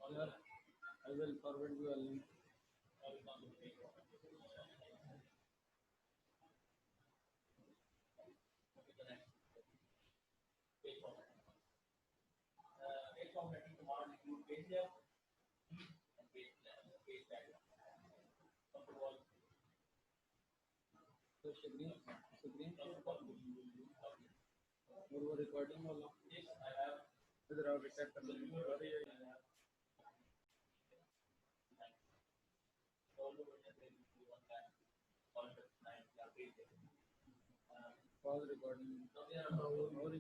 Yeah, I will forward you a link. तो screen और वो रिकॉर्डिंग वाला इधर आओ चेक कर लेंगे और ये कॉल रिकॉर्डिंग और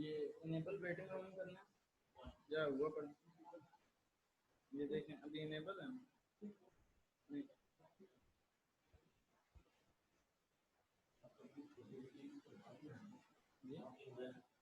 ये इनेबल वेटिंग ऑन करना है या हुआ पर ये देखें अभी इनेबल है नहीं ठीक क्या मसला है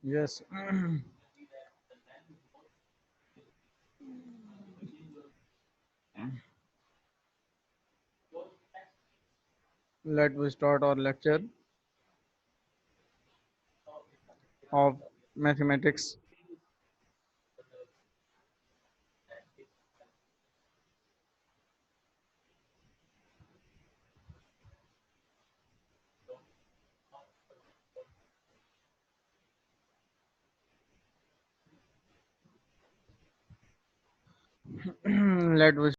Yes. Let we start our lecture of mathematics. Let we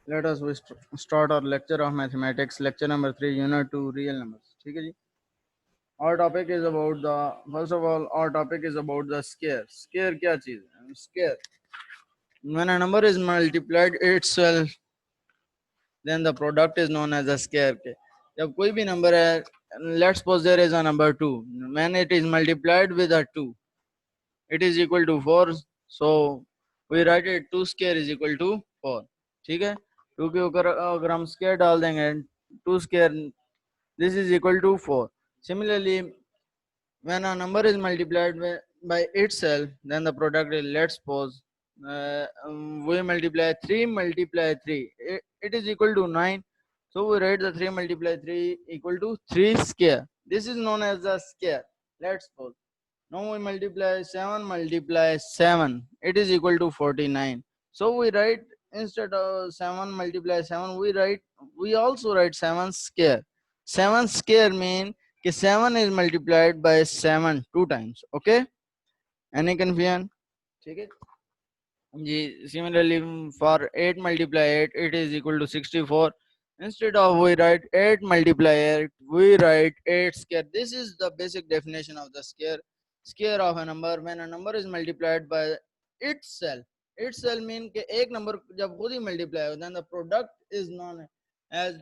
let us start our lecture of mathematics, lecture number 3, unit 2, real numbers. ठीक है जी. Our topic is about the first of all. Our topic is about the scare. Scare क्या चीज है? Scare. When a number is multiplied itself, then the product is known as a scare. जब कोई भी number है, let's suppose there is a number 2. When it is multiplied with a 2, it is equal to 4. So we write it 2 square is equal to 4. ठीक है? 2 के ऊपर अगर हम square डाल देंगे, 2 square this is equal to 4. Similarly, when a number is multiplied by itself, then the product is, let's suppose we multiply 3 multiply 3, it is equal to 9. So we write the 3 multiply 3 equal to 3 square. This is known as the scare. Let's suppose now we multiply 7 multiply 7, it is equal to 49. So we write, instead of 7 multiply 7, we also write 7 square. 7 square mean कि 7 is multiplied by 7 2 times. Okay? Any confusion? ठीक है जी. Similarly, for 8 multiply 8, it is equal to 64. Instead of we write 8 multiply 8, we write 8 square. This is the basic definition of the scare. Scare of a number, when a number is multiplied by itself. Itself mean कि एक number जब खुद ही multiply हो, then the product is known as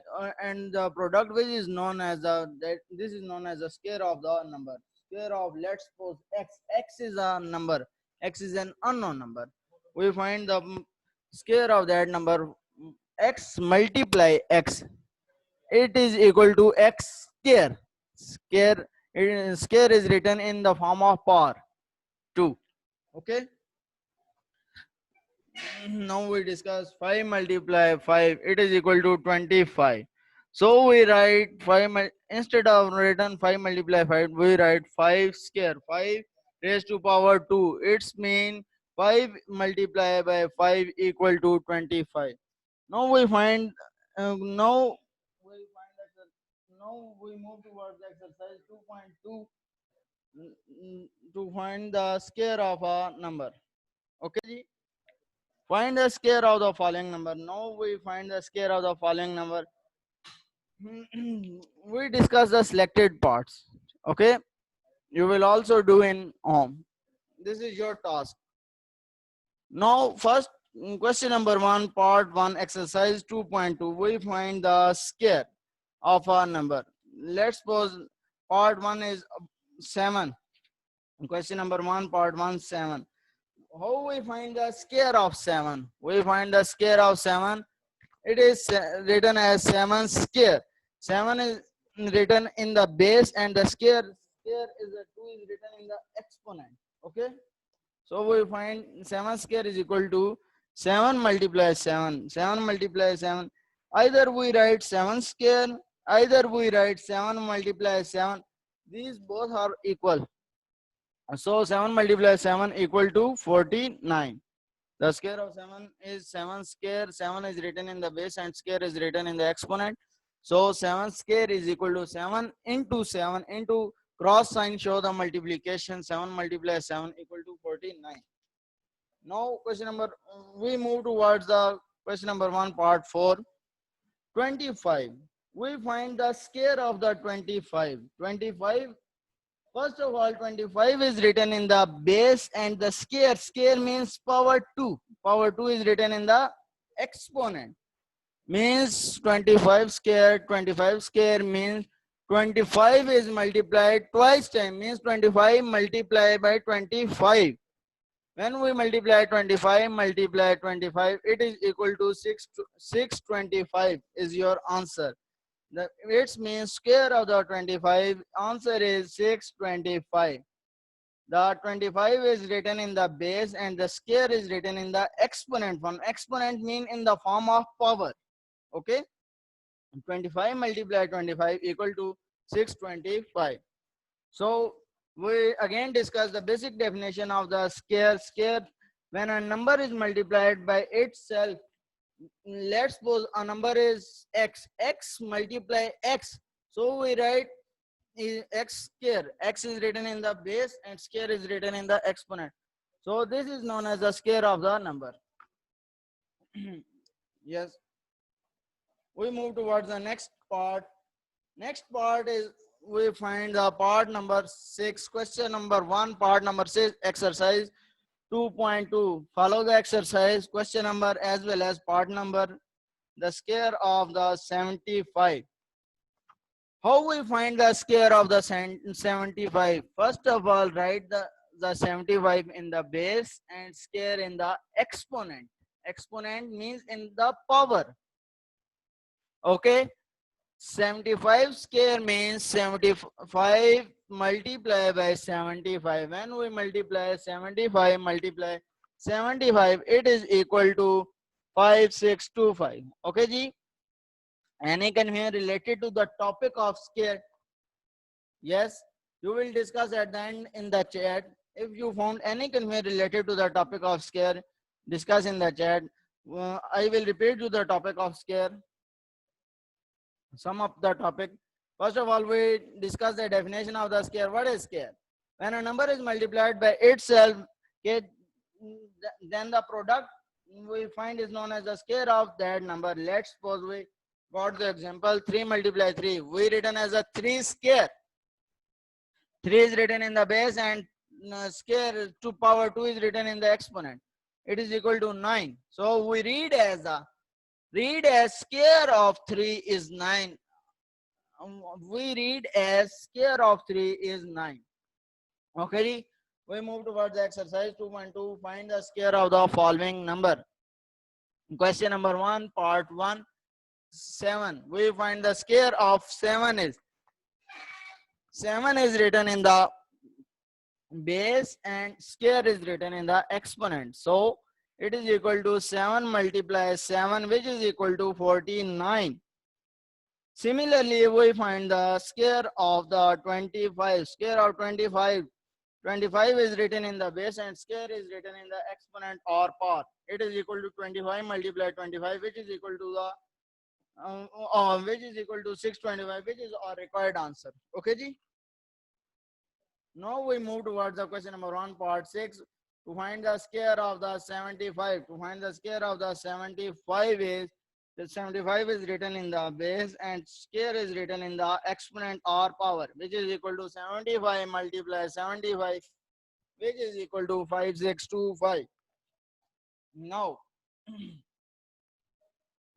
and the product which is known as this is known as the scare of the number. Scare of, let's suppose x. X is a number. X is an unknown number. We find the square of that number. X multiply x, it is equal to x square. Square is written in the form of power 2. Okay, now we discuss 5 multiply 5, it is equal to 25. So we write 5 instead of written 5 multiply 5, we write 5 square. 5 raised to power 2, it's mean 5 multiply by 5 equal to 25. Now we find now we find that now we move towards exercise 2.2 to find the square of a number. Okay ji? Find the square of the following number. Now we find the square of the following number. We discuss the selected parts. Okay, you will also do in home. This is your task. Now first, question number 1, part 1, exercise 2.2. We find the square of a number. Let's suppose part 1 is 7. Question number 1, part 1, 7. How we find the square of 7? We find the square of 7. It is written as 7 square. 7 is written in the base and the square is the 2 is written in the exponent. Okay. So we find 7 square is equal to 7 multiply 7. 7 multiply 7. Either we write 7 square, either we write 7 multiply 7. These both are equal. So 7 multiply 7 equal to 49. The square of 7 is 7 square. 7 is written in the base and square is written in the exponent. So 7 square is equal to 7 into cross sign show the multiplication. 7 multiply 7 equal to 49. Now question number, we move towards the question number 1, part 4. 25. We find the square of the 25. 25. First of all, 25 is written in the base and the square. Square means power 2. Power 2 is written in the exponent. Means 25 square. 25 square means 25 is multiplied twice time. Means 25 multiplied by 25. When we multiply 25 multiply 25, it is equal to 625 is your answer. It means square of the 25. Answer is 625. The 25 is written in the base and the square is written in the exponent form. Exponent mean in the form of power. Okay. 25 multiply 25 equal to 625. So we again discuss the basic definition of the square. Square, when a number is multiplied by itself. Let's suppose a number is x. X multiply x. So we write x square. X is written in the base and square is written in the exponent. So this is known as the square of the number. Yes. We move towards the next part. Next part is we find the part number 6, question number 1, part number 6, exercise 2.2. Follow the exercise, question number as well as part number, the square of the 75. How we find the square of the 75? First of all, write the 75 in the base and square in the exponent. Exponent means in the power. Okay. 75 square means 75 multiplied by 75. When we multiply 75 multiply 75, it is equal to 5625. Okay, ji? Any confusion related to the topic of square? Yes, you will discuss at the end in the chat. If you found any confusion related to the topic of square, discuss in the chat. I will repeat you the topic of square. Sum up the topic. First of all, we discuss the definition of the square. What is square? When a number is multiplied by itself, okay, then the product we find is known as the square of that number. Let's suppose we got the example 3 multiply 3. We written as a 3 square. 3 is written in the base and square 2 power 2 is written in the exponent. It is equal to 9. So we read as square of 3 is 9. We read as square of 3 is 9. Okay, we move towards the exercise 2.2. Find the square of the following number. Question number 1, part 1, 7. We find the square of 7 is written in the base and square is written in the exponent. So it is equal to 7 multiplied 7, which is equal to 49. Similarly, we find the square of the 25. Square of 25. 25 is written in the base and square is written in the exponent or power. It is equal to 25 multiplied 25, which is equal to the 625, which is our required answer. Okay, ji? Now we move towards the question number 1, part 6. To find the square of the 75. To find the square of the 75 is, the 75 is written in the base and square is written in the exponent or power, which is equal to 75 multiplied 75, which is equal to 5625. Now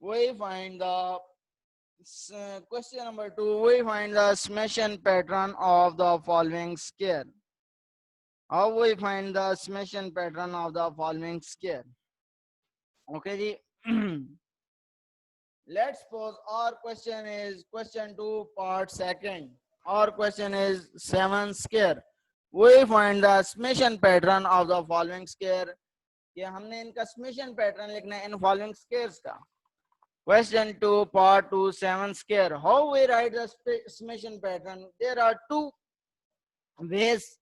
we find the question number 2. We find the summation pattern of the following square. How we find the summation pattern of the following square? Okay, ji. Let's suppose our question is question 2, part 2nd. Our question is 7 square. We find the summation pattern of the following square. कि हमने इनका summation pattern लिखना है इन following squares का. Question 2, part 2, 7 square. How we write the summation pattern? There are two ways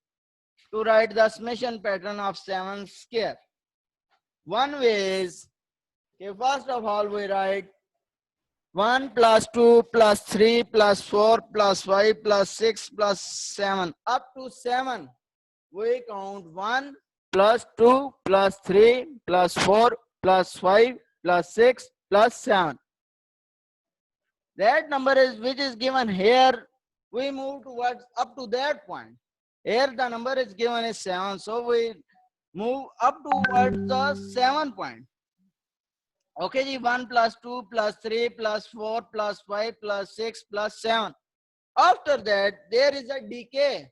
to write the summation pattern of 7 square. One way is, okay, first of all we write 1 plus 2 plus 3 plus 4 plus 5 plus 6 plus 7 up to 7. We count 1 plus 2 plus 3 plus 4 plus 5 plus 6 plus 7. That number is which is given here. We move towards up to that point. Here the number is given is 7. So we move up towards the 7 point. Okay, ji, 1 plus 2 plus 3 plus 4 plus 5 plus 6 plus 7. After that, there is a decay.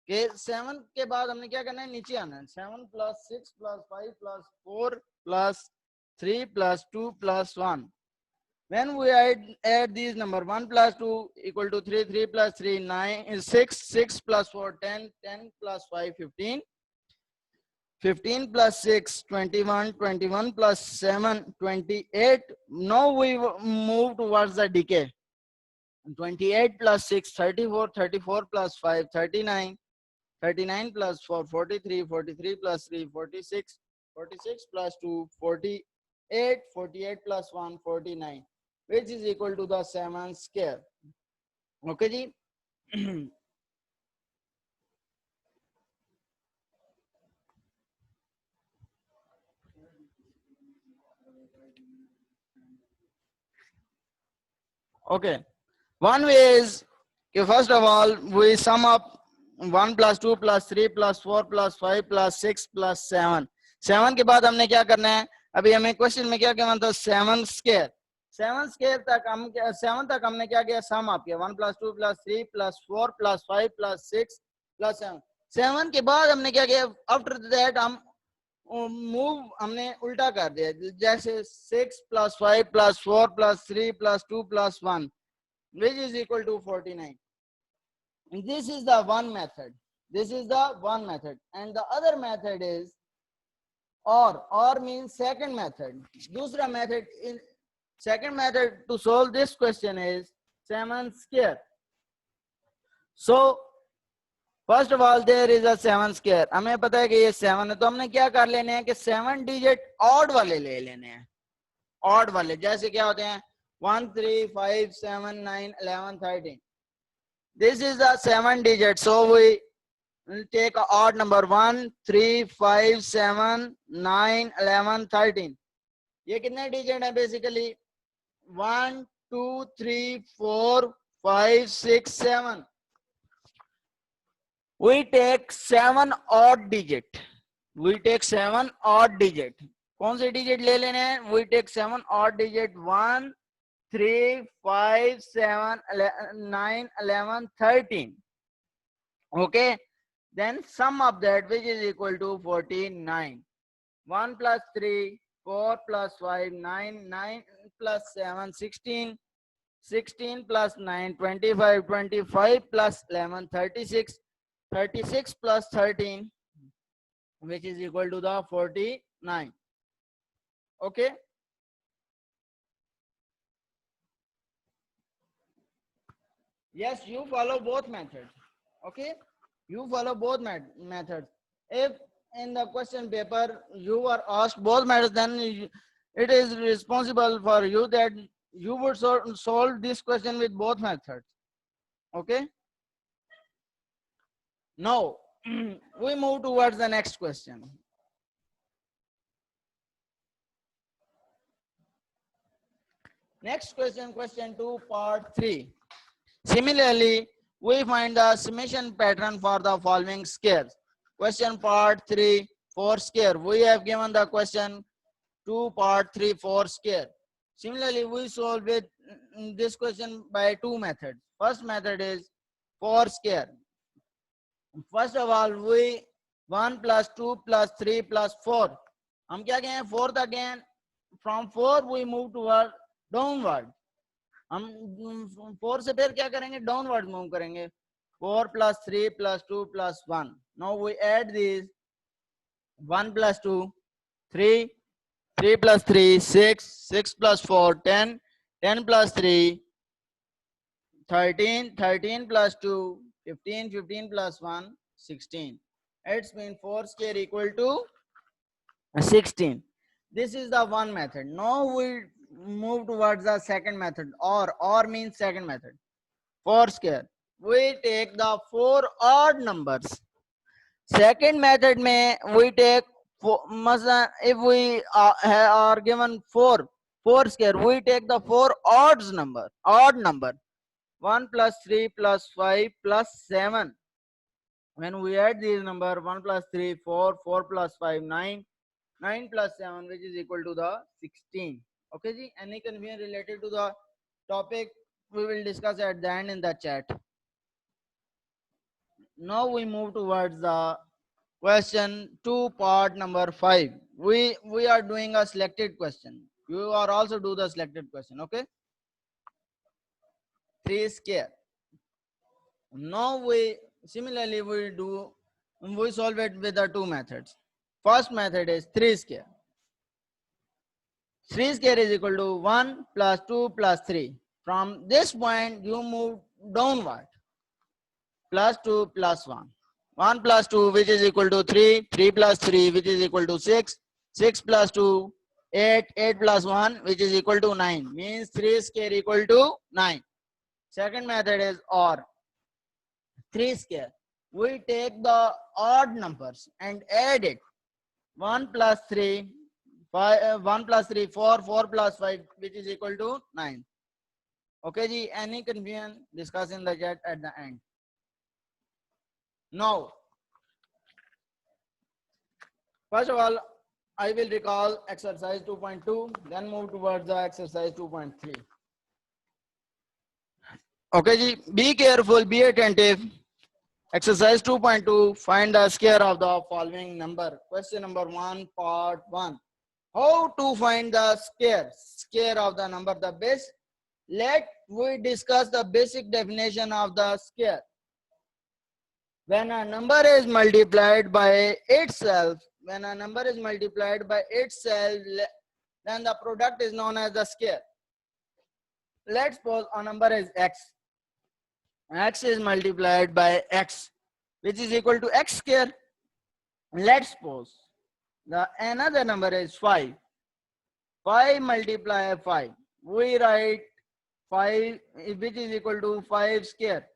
Okay, 7 के बाद हमने क्या करना है नीचे आना है 7 plus 6 plus 5 plus 4 plus 3 plus 2 plus 1. When we add these number 1 plus 2 equal to 3, 3 plus 3 9 is 6, 6 plus 4 10, 10 plus 5 15. 15 plus 6, 21, 21 plus 7, 28. Now we move towards the decay. 28 plus 6, 34, 34 plus 5, 39, 39 plus 4, 43, 43 plus 3, 46, 46 plus 2, 48, 48 plus 1, 49, which is equal to the 7 square. Okay, ji? Okay, one way is कि first of all we sum up 1 plus 2 plus 3 plus 4 plus 5 plus 6 plus 7. 7 के बाद हमने क्या करना है, अभी हमें question में क्या कहना था, 7 स्क्वायर. 7 स्क्वायर तक हम 7 तक हमने क्या किया, सम अप किया. 1 plus 2 plus 3 plus 4 plus 5 plus 6 plus 7. 7 के बाद हमने क्या किया, आफ्टर दैट हम मूव हमने उल्टा कर दिया, जैसे 6 plus 5 plus 4 plus 3 plus 2 plus 1 which is equal to 49. This is the one method. This is the one method. And the other method is or. Or means second method. Dusra method, in second method to solve this question is 7 square. So first of all there is a 7 square. हमें पता है कि ये 7 है, तो हमने क्या कर लेने हैं कि 7 डिजिट ऑड वाले ले लेने हैं. ऑड वाले जैसे क्या होते हैं 1 3 5 7 9 11 13. This is the 7 digit, so we will take a odd number 1 3 5 7 9 11 13. ये कितने digit है basically 1 2 3 4 5 6 7. We take 7 odd digit. We take 7 odd digit. कौन से digit ले लेने हैं? We take 7 odd digit 1 3 5 7 9 11 13. Okay, then sum of that which is equal to 49. 1 plus 3 4 plus 5 9 9 plus 7 16 16 plus 9 25 25 plus 11 36 36 plus 13 which is equal to the 49. Okay, yes, you follow both methods. Okay, you follow both methods. If in the question paper you are asked both methods, then it is responsible for you that you would solve this question with both methods. Okay, now we move towards the next question. Next question, question 2 part 3. Similarly, we find the summation pattern for the following squares. Question part 3 4 square. We have given the question 2 part 3 4 square. Similarly, we solve with this question by two methods. First method is 4 square. First of all, we 1 plus 2 plus 3 plus 4. हम क्या कहें 4 तक गए. From 4 we move toward downward. हम 4 से फिर क्या करेंगे, डाउनवर्ड मूव करेंगे. 4 plus 3 plus 2 plus 1. Now we add these 1 plus 2 3 3 plus 3 6 6 plus 4 10 10 plus 3 13 13 plus 2 15 15 plus 1 16. It's been 4 square equal to 16. This is the one method. Now we move towards the second method. Or means second method. 4 square. We take the 4 odd numbers. Second method में we take if we are given 4 square, we take the 4 odd number 1 plus 3 plus 5 plus 7. When we add these number 1 plus 3 4 4 plus 5 9 9 plus 7 which is equal to the 16. Okay ji, any confusion related to the topic we will discuss at the end in the chat. Now we move towards the question 2 part number 5. We are doing a selected question. You are also do the selected question. Okay, 3 square. Now we similarly we solve it with the two methods. First method is 3 square. 3 square is equal to 1 plus 2 plus 3. From this point you move downward. Plus 2 plus 1. 1 plus 2 which is equal to 3. 3 plus 3 which is equal to 6. 6 plus 2 8. 8 plus 1 which is equal to 9. Means 3 square equal to 9. Second method is OR. 3 square. We take the odd numbers and add it. 1 plus 3 5, 1 plus 3 4 4 plus 5 which is equal to 9. Okay ji, any confusion, discuss in the chat at the end. Now, first of all, I will recall exercise 2.2, then move towards the exercise 2.3. Okay ji, be careful, be attentive. Exercise 2.2, find the square of the following number. Question number 1, part 1. How to find the square of the number, the base. Let we discuss the basic definition of the square. When a number is multiplied by itself, then the product is known as the square. Let's suppose a number is x. X is multiplied by x, which is equal to x square. Let's suppose the another number is 5. 5 multiply 5. We write 5, which is equal to 5 square.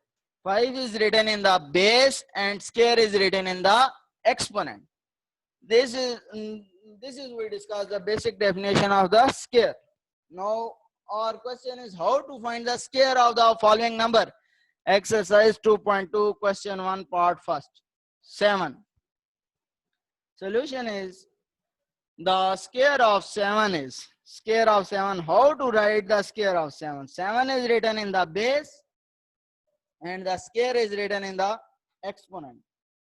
5 is written in the base and square is written in the exponent. This is we discuss the basic definition of the square. Now our question is how to find the square of the following number. Exercise 2.2, question 1, part 1. 7. Solution is the square of 7 is how to write the square of 7. 7 is written in the base and the square is written in the exponent,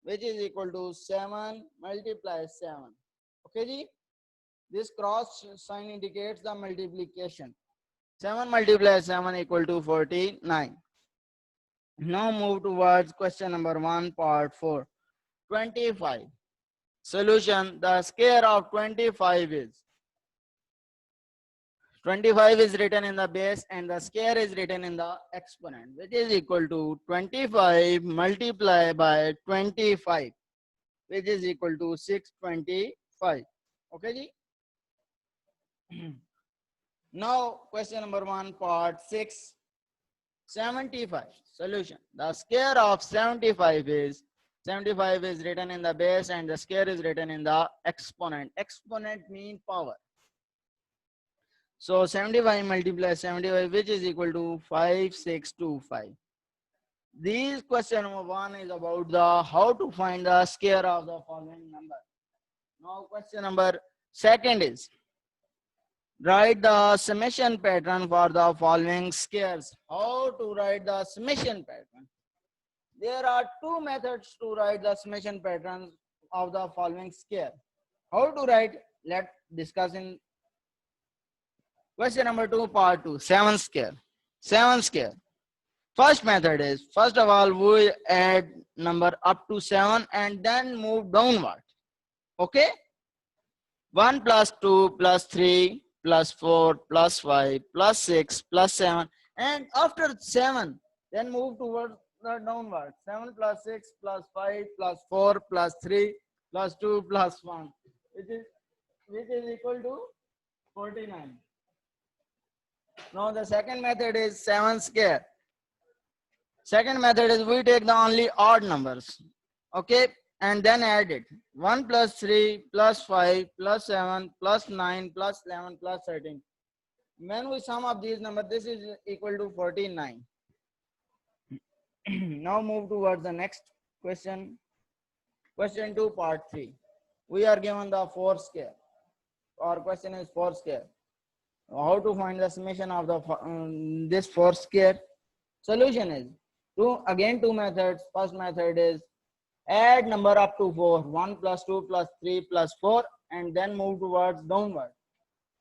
which is equal to 7 multiply 7. Okay ji? This cross sign indicates the multiplication. 7 multiply 7 equal to 49. Now move towards question number 1, part 4. 25. Solution, the square of 25 is written in the base and the square is written in the exponent, which is equal to 25 multiplied by 25, which is equal to 625. Okay ji? Now question number 1, part 6. 75. Solution, the square of 75 is written in the base and the square is written in the exponent. Exponent mean power. So 75 multiply 75, which is equal to 5625. This question number 1 is about the how to find the square of the following number. Now question number 2 is write the summation pattern for the following squares. How to write the summation pattern? There are two methods to write the summation patterns of the following square. How to write? Let's discuss in question number 2, part 2. 7 square. 7 square. First method is, first of all, we add number up to 7 and then move downward. Okay? 1 plus 2 plus 3 plus 4 plus 5 plus 6 plus 7, and after 7 then move towards the downward. 7 plus 6 plus 5 plus 4 plus 3 plus 2 plus 1, which is equal to 49. Now the second method is 7 square. Second method is we take the only odd numbers. Okay? And then add it. 1 plus 3 plus 5 plus 7 plus 9 plus 11 plus 13. When we sum up these numbers, this is equal to 49. Now move towards the next question. Question 2, part 3. We are given the 4 square. Our question is 4 square. How to find the summation of the this 4 square? Solution is two methods. First method is add number up to 4. 1 plus 2 plus 3 plus 4, and then move towards downward.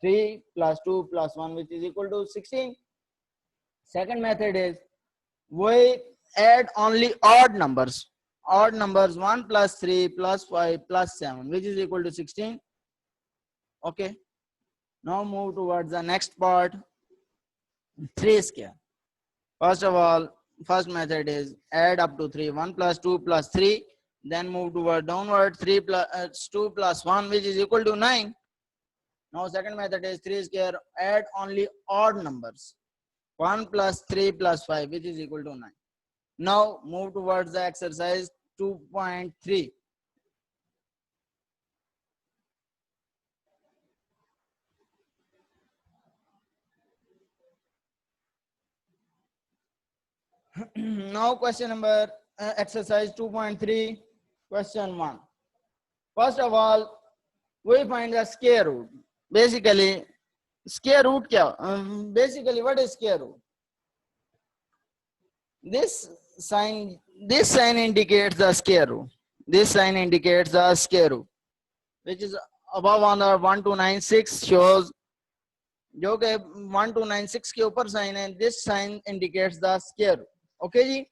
3 plus 2 plus 1, which is equal to 16. Second method is we add only odd numbers. Odd numbers 1 plus 3 plus 5 plus 7, which is equal to 16. Okay. Now move towards the next part. 3 square. First of all, first method is add up to 3. 1 plus 2 plus 3. Then move toward downward. 3 plus 2 plus 1, which is equal to 9. Now second method is 3 square. Add only odd numbers. 1 plus 3 plus 5, which is equal to 9. Now move towards the exercise 2.3. Now question number exercise 2.3 question 1. First of all, we find the square root. Basically, square root kya? Basically, what is square root? This sign indicates the square root. This sign indicates the square root, which is above on the 1296 shows जो कि 1296 के ऊपर sign है. This sign indicates the square root. Okay ji.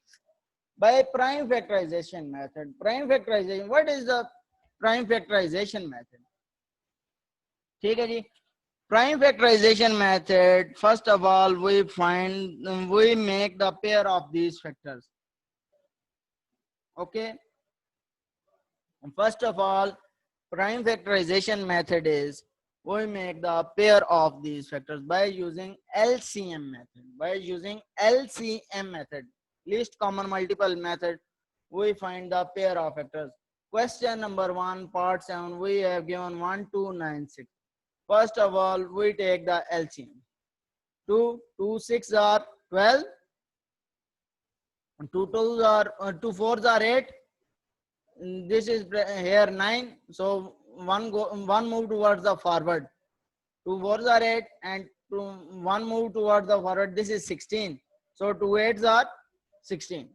By prime factorization method. Prime factorization. What is the prime factorization method? ठीक है जी. Prime factorization method. First of all, we make the pair of these factors. Okay. First of all, prime factorization method is we make the pair of these factors by using LCM method. By using LCM method, least common multiple method, we find the pair of factors. Question number 1, part 7, we have given 1296. First of all, we take the LCM. 2 6 are 12. 2 4s are 8. This is here 9. So one move towards the forward. 2 4s are 8 and one move towards the forward. This is 16. So 2 8s are 16.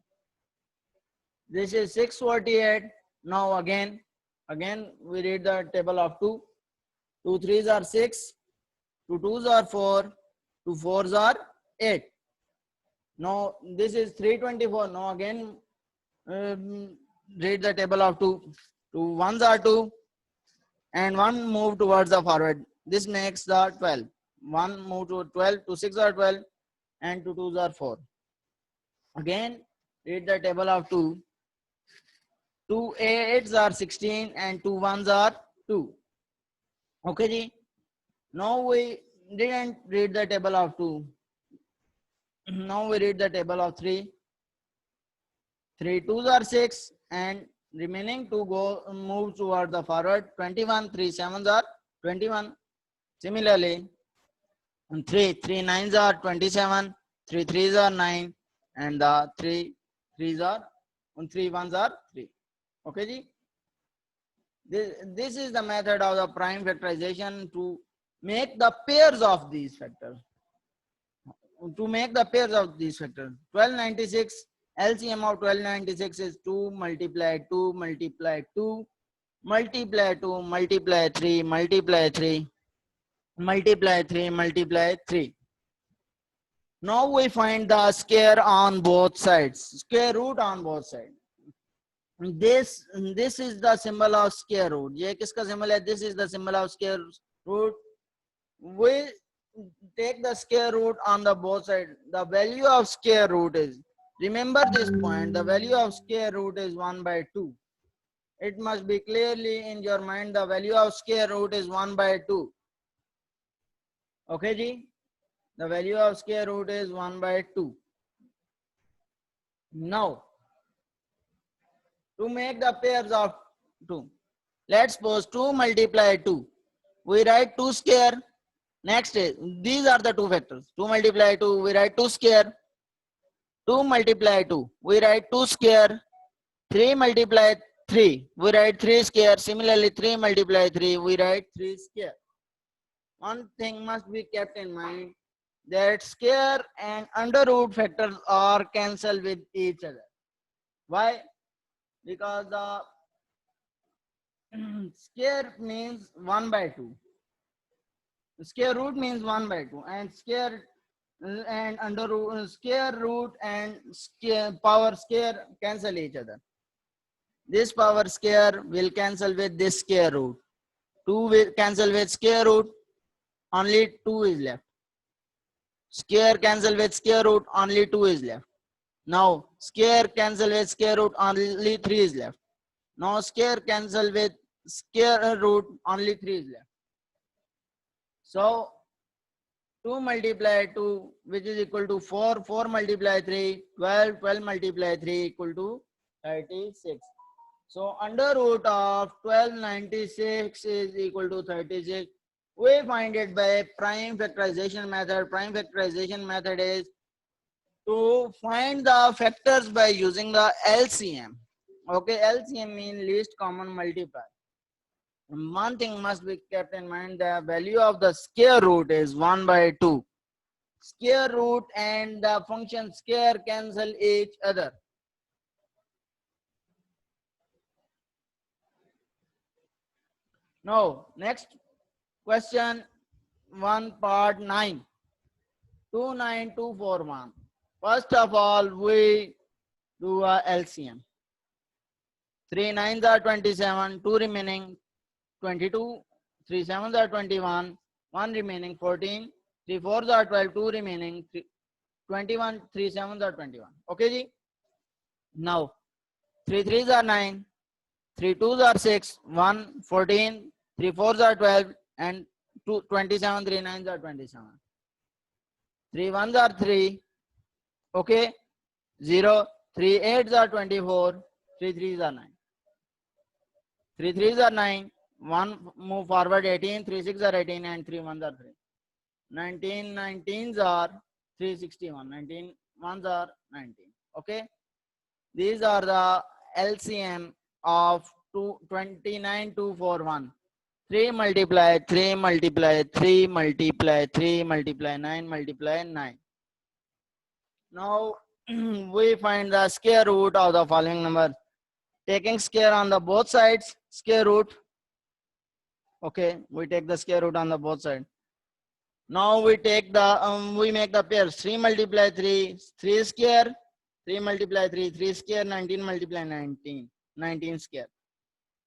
This is 648. Now again we read the table of 2. 2 3s are 6. 2 2s are 4. 2 4s are 8. Now this is 324. Now again read the table of 2. 2 1s are 2 and one move towards the forward. This makes the 12. One move to 12. 2 6 are 12 and 2 2s are 4. Again read the table of 2. 2 8s are 16 and 2 1s are 2. Okay ji. Now we didn't read the table of 2. Now we read the table of 3. 3 2s are 6 and remaining to go move toward the forward. 21 3 7s are 21. Similarly, 3 9s are 27. 3 3s are 9 and the 3 1s are 3. Okay ji. This is the method of the prime factorization to make the pairs of these factors. 1296, LCM of 1296 is 2 multiply 2 multiply 2 multiply 2 multiply 3 multiply 3 multiply 3 multiply 3. Now we find the square on both sides, square root on both sides. This is the symbol of square root. ये किसका symbol है? This is the symbol of square root. We take the square root on the both sides. The value of square root is, remember this point, the value of square root is 1 by 2. It must be clearly in your mind, the value of square root is 1 by 2. Okay ji? The value of square root is 1 by 2. Now, to make the pairs of 2, let's suppose 2 multiply 2. We write 2 square. Next is, these are the two factors. 2 multiply 2, we write 2 square. 2 multiply 2, we write 2 square. 3 multiply 3, we write 3 square. Similarly, 3 multiply 3, we write 3 square. One thing must be kept in mind, that square and under root factors are cancelled with each other. Why? Because the square means 1 by 2. Square root means 1 by 2 and square and under root, square root and power square cancel each other. This power square will cancel with this square root. 2 will cancel with square root, only 2 is left. Square cancel with square root, only 2 is left. Now square cancel with square root, only 3 is left. Now square cancel with square root, only 3 is left. So 2 multiply 2, which is equal to 4, 4 multiply 3, 12, 12 multiply 3 equal to 36. So under root of 1296 is equal to 36. We find it by prime factorization method. Prime factorization method is to find the factors by using the LCM. Okay, LCM means least common multiplier. One thing must be kept in mind, the value of the square root is 1 by 2. Square root and the function square cancel each other. Now, next question 1 part 9. 29241. First of all, we do a LCM. 3 9s are 27, 2 remaining 22, 3 7s are 21, 1 remaining 14, 3 4s are 12, 2 remaining 21, 3 7s are 21. Okay, ji? Now, 3 3s are 9, 3 2s are 6, 1 14, 3 4s are 12, and 2 27, 3 9s are 27. 3 1s are 3, okay, 0, 3 8s are 24, 3 3s are 9. 3 3s are 9, 1 move forward 18, 3 6 are 18, and 3 1s are 3. 19 19s are 361, 19 1s are 19. Okay, these are the LCM of 29241. 3 multiply 3 multiply 3 multiply 3 multiply 9 multiply 9. Now we find the square root of the following number. Taking square on the both sides, square root. Okay, we take the square root on the both sides. Now we take the we make the pairs. 3 multiply 3, 3 square. 3 multiply 3, 3 square. 19 multiply 19, 19 square.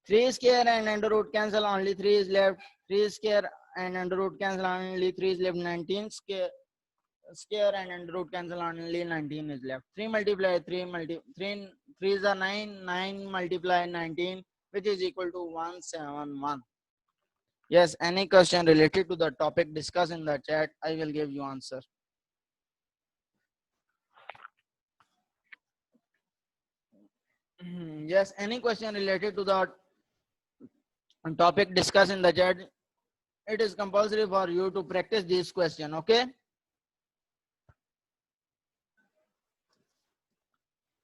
3 square and under root cancel, only 3 is left. 3 square and under root cancel, only 3 is left. 19 square and under root cancel, only 19 is left. 3 multiply 3 3 3s are 9, 9 multiply 19, which is equal to 171. Yes, any question related to the topic discussed in the chat, I will give you answer. Yes, any question related to the topic discussed in the chat, it is compulsory for you to practice this question, okay?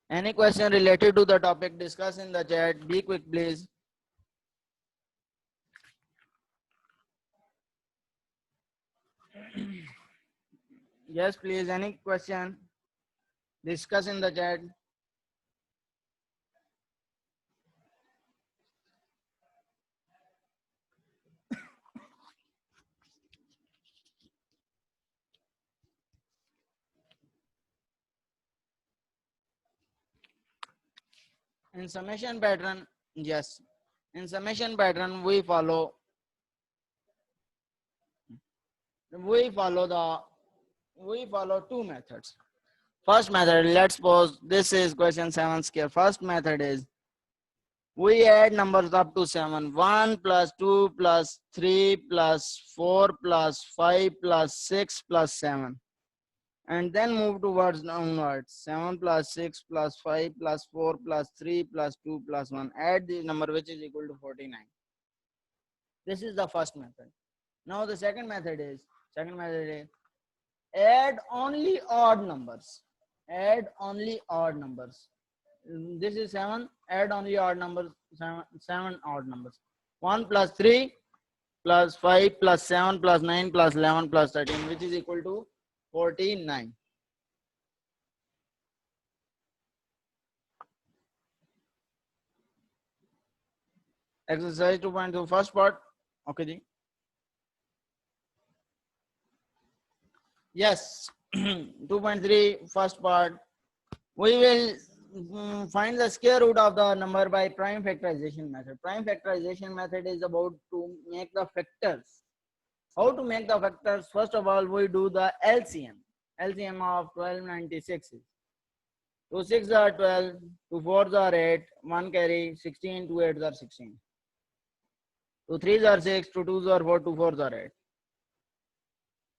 Any question related to the topic discussed in the chat, be quick please. Yes, please, any question discuss in the chat. In summation pattern, yes, in summation pattern we follow two methods. First method, let's suppose this is question 7 square. First method is we add numbers up to 7. 1 plus 2 plus 3 plus 4 plus 5 plus 6 plus 7. And then move towards downwards. 7 plus 6 plus 5 plus 4 plus 3 plus 2 plus 1. Add the number which is equal to 49. This is the first method. Now the second method is add only odd numbers. Add only odd numbers. This is 7. Add only odd numbers. 7 odd numbers. 1 plus 3 plus 5 plus 7 plus 9 plus 11 plus 13, which is equal to 49. Exercise 2.2 first part. Okay, ji. Yes. 2.3 first part. We will find the square root of the number by prime factorization method. Prime factorization method is about to make the factors. How to make the factors? First of all, we do the LCM. LCM of 1296 is 2 6 are 12, 2 4s are 8, 1 carry 16, 2 8s are 16. 2 3s are 6, 2 2s are 4, 2 4s are 8.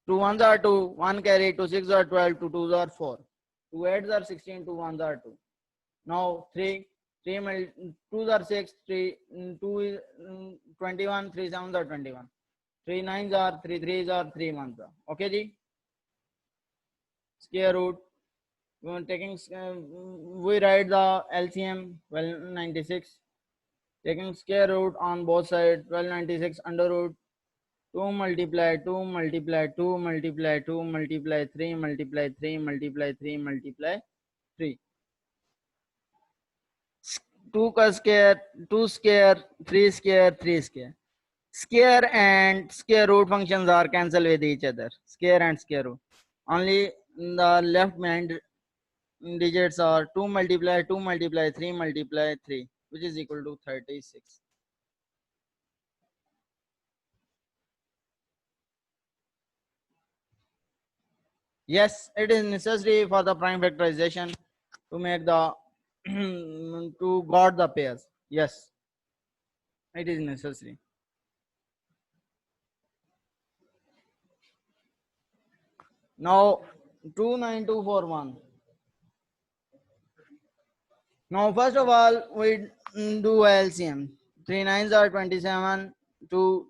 2 1s are 2, 1 carry, 2 6 are 12, 2 2s are 4. 2 8s are 16, 2 1s are 2. Now 3 2s are 6, 3 2 is 21, 3 7s are 21. 3 9s are 3 3s are 3 1s are. Okay, ji? Square root We write the LCM 1296. Taking square root on both sides, 1296 under root 2 multiply 2 multiply 2 multiply 2 multiply 3 multiply 3 multiply 3 multiply 3. 2 का square, 2 square, 3 square, 3 square. Square and square root functions are cancelled with each other. Square and square root. Only the left hand digits are 2 multiply 2 multiply 3 multiply 3, which is equal to 36. Yes, it is necessary for the prime factorization to make the to got the pairs. Yes, it is necessary. Now 29241. Now first of all we do LCM. 3 nines are 27, 2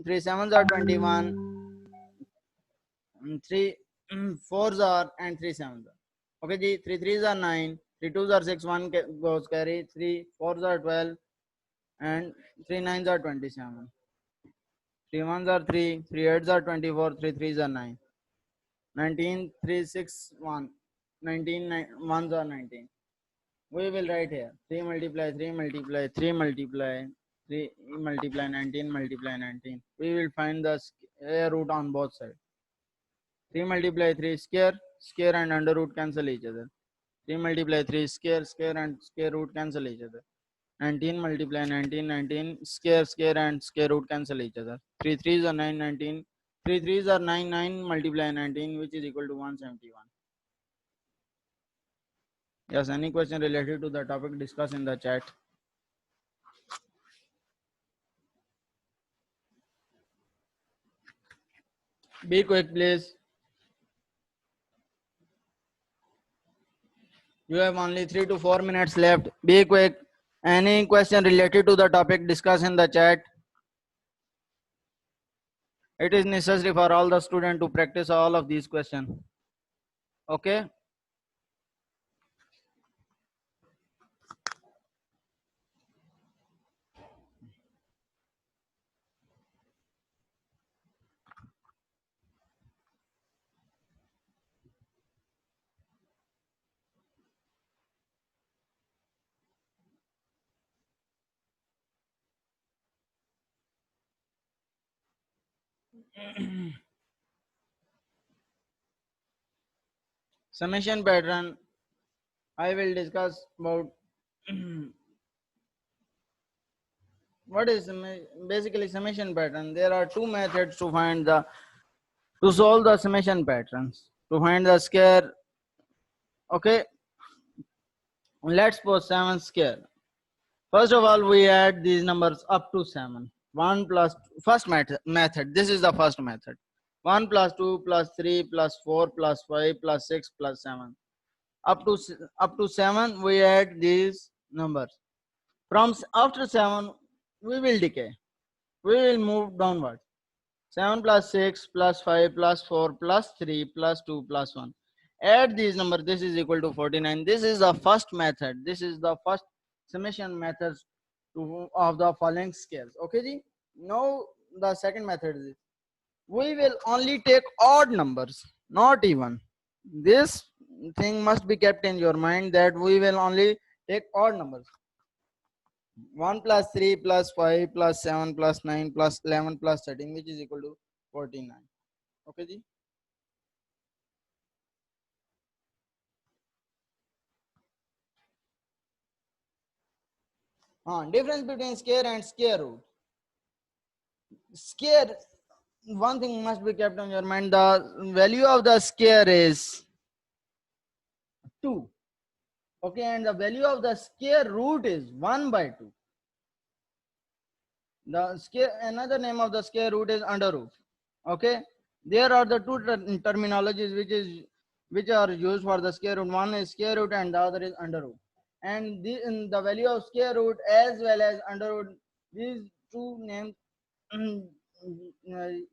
3 sevens are 21, 3 fours are and 3 sevens are. Okay, ji, 3 threes are 9, 3 twos are 6, 1 goes carry, 3 fours are 12, and 3 nines are 27. 3 ones are 3, 3 eights are 24, 3 threes are 9. 19, 3 6 1, 19 ones are 19. We will write here 3 multiply 3 multiply 3 multiply 3 multiply 19 multiply 19. We will find the square root on both sides. 3 multiply 3 square, square and under root cancel each other. 3 multiply 3 square, square and square root cancel each other. 19 multiply 19, 19 square, square and square root cancel each other. 3 threes are 9, 19. 3 threes are 9, 9 multiply 19, which is equal to 171. Yes, any question related to the topic, discuss in the chat. Be quick, please. You have only 3 to 4 minutes left. Be quick. Any question related to the topic, discuss in the chat. It is necessary for all the students to practice all of these questions. Okay. Summation pattern. I will discuss about what is basically summation pattern. There are two methods to find the to solve the summation patterns. To find the square. Okay, let's put 7 square. First of all, we add these numbers up to 7. 1 plus first method. This is the first method. 1 plus 2 plus 3 plus 4 plus 5 plus 6 plus 7. Up to 7 we add these numbers. From after 7 we will decay. We will move downward. 7 plus 6 plus 5 plus 4 plus 3 plus 2 plus 1. Add these numbers. This is equal to 49. This is the first method. This is the first summation method of the following scales. Okay, ji? Now the second method is we will only take odd numbers, not even. This thing must be kept in your mind that we will only take odd numbers. 1 plus 3 plus 5 plus 7 plus 9 plus 11 plus 13, which is equal to 49. Okay, ji? Difference between square and square root. Square, one thing must be kept on your mind. The value of the square is 2. Okay, and the value of the square root is 1 by 2. The square, another name of the square root is under root. Okay, there are the two terminologies which are used for the square root. One is square root and the other is under root. And the value of square root as well as under root, these two names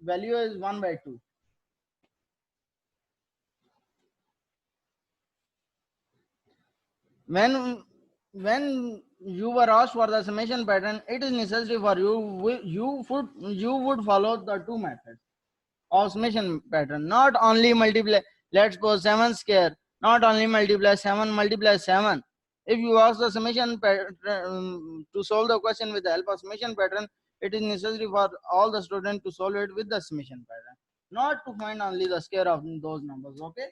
value is 1 by 2. when you were asked for the summation pattern, it is necessary for you would follow the two methods of summation pattern, not only multiply. Let's suppose 7 square, not only multiply 7 multiply 7. If you ask the summation pattern to solve the question with the help of summation pattern, it is necessary for all the students to solve it with the summation pattern, not to find only the square of those numbers. Okay.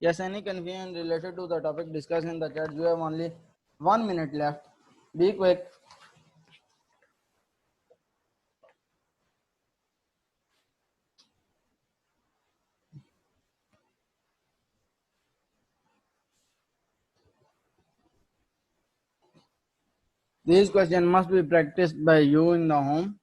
Yes, any confusion related to the topic discussed in the chat? You have only 1 minute left. Be quick. These questions must be practiced by you in the home.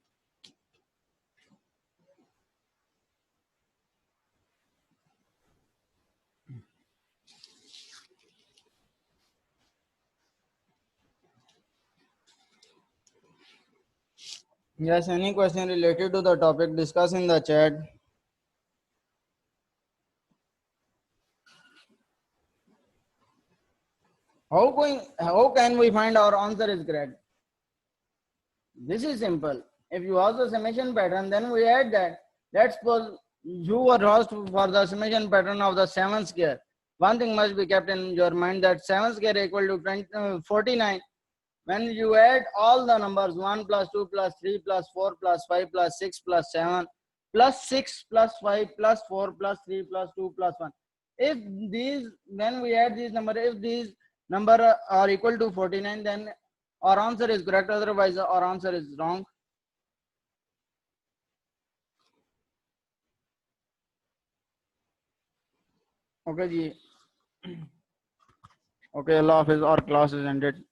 Yes, any question related to the topic discussed in the chat? How can we find our answer is correct? This is simple. If you ask the summation pattern, then we add that. Let's suppose you were asked for the summation pattern of the 7 square. One thing must be kept in your mind, that 7 square equal to 49. When you add all the numbers 1 plus 2 plus 3 plus 4 plus 5 plus 6 plus 7 plus 6 plus 5 plus 4 plus 3 plus 2 plus 1. If these, when we add these numbers, if these number are equal to 49, then our answer is correct. Otherwise, our answer is wrong. Okay, ji. Okay, Allah Hafiz, our class is ended.